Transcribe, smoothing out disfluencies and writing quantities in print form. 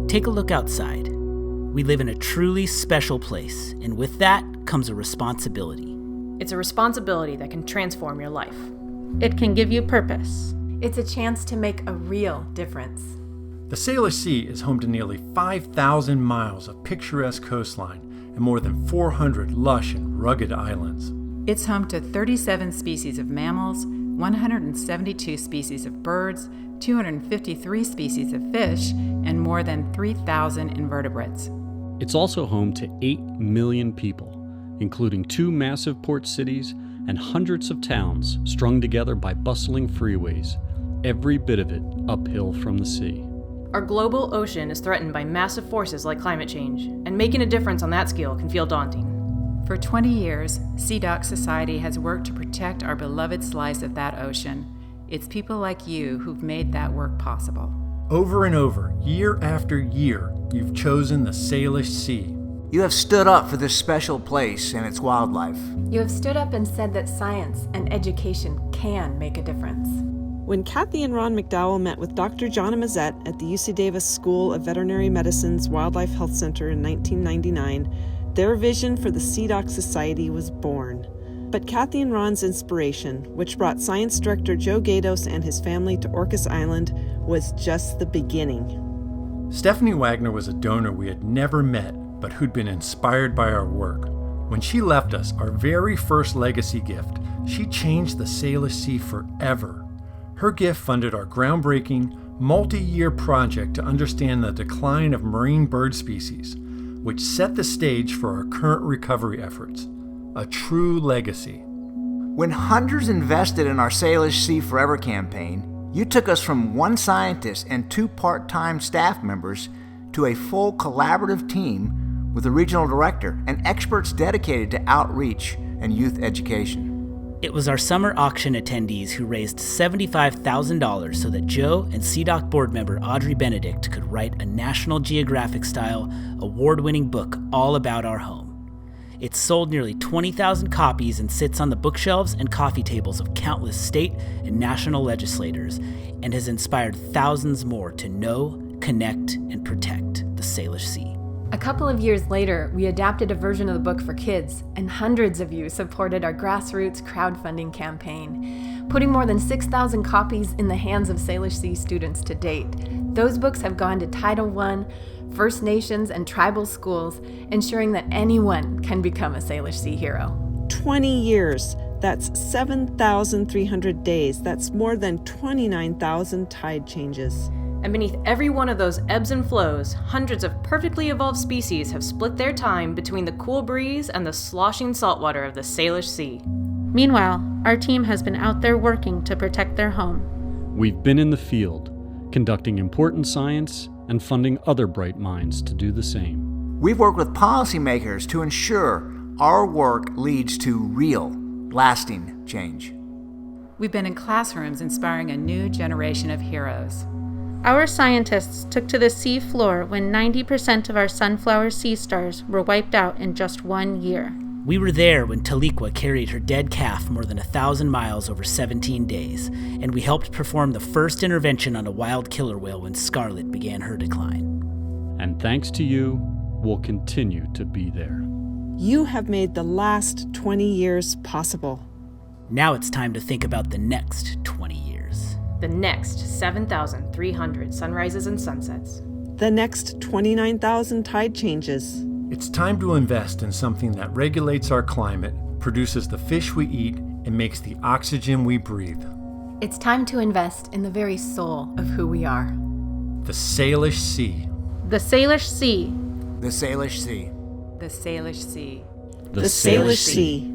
Take a look outside. We live in a truly special place, and with that comes a responsibility. It's a responsibility that can transform your life. It can give you purpose. It's a chance to make a real difference. The Salish Sea is home to nearly 5,000 miles of picturesque coastline and more than 400 lush and rugged islands. It's home to 37 species of mammals, 172 species of birds, 253 species of fish, and more than 3,000 invertebrates. It's also home to 8 million people, including 2 massive port cities and hundreds of towns strung together by bustling freeways, every bit of it uphill from the sea. Our global ocean is threatened by massive forces like climate change, and making a difference on that scale can feel daunting. For 20 years, SeaDoc Society has worked to protect our beloved slice of that ocean. It's people like you who've made that work possible. Over and over, year after year, you've chosen the Salish Sea. You have stood up for this special place and its wildlife. You have stood up and said that science and education can make a difference. When Kathy and Ron McDowell met with Dr. John Mazette at the UC Davis School of Veterinary Medicine's Wildlife Health Center in 1999, their vision for the SeaDoc Society was born. But Kathy and Ron's inspiration, which brought science director Joe Gatos and his family to Orcas Island, was just the beginning. Stephanie Wagner was a donor we had never met, but who'd been inspired by our work. When she left us our very first legacy gift, she changed the Salish Sea forever. Her gift funded our groundbreaking, multi-year project to understand the decline of marine bird species, which set the stage for our current recovery efforts. A true legacy. When hundreds invested in our Salish Sea Forever campaign, you took us from 1 scientist and 2 part-time staff members to a full collaborative team with a regional director and experts dedicated to outreach and youth education. It was our summer auction attendees who raised $75,000 so that Joe and SeaDoc board member Audrey Benedict could write a National Geographic-style, award-winning book all about our home. It's sold nearly 20,000 copies and sits on the bookshelves and coffee tables of countless state and national legislators, and has inspired thousands more to know, connect, and protect the Salish Sea. A couple of years later, we adapted a version of the book for kids, and hundreds of you supported our grassroots crowdfunding campaign, putting more than 6,000 copies in the hands of Salish Sea students to date. Those books have gone to Title I, First Nations, and tribal schools, ensuring that anyone can become a Salish Sea hero. 20 years. That's 7,300 days. That's more than 29,000 tide changes. And beneath every one of those ebbs and flows, hundreds of perfectly evolved species have split their time between the cool breeze and the sloshing saltwater of the Salish Sea. Meanwhile, our team has been out there working to protect their home. We've been in the field, conducting important science and funding other bright minds to do the same. We've worked with policymakers to ensure our work leads to real, lasting change. We've been in classrooms inspiring a new generation of heroes. Our scientists took to the sea floor when 90% of our sunflower sea stars were wiped out in just 1 year. We were there when Taliqua carried her dead calf more than 1,000 miles over 17 days, and we helped perform the first intervention on a wild killer whale when Scarlet began her decline. And thanks to you, we'll continue to be there. You have made the last 20 years possible. Now it's time to think about the next 20 years. The next 7,300 sunrises and sunsets. The next 29,000 tide changes. It's time to invest in something that regulates our climate, produces the fish we eat, and makes the oxygen we breathe. It's time to invest in the very soul of who we are. The Salish Sea. The Salish Sea. The Salish Sea. The Salish Sea. The Salish Sea.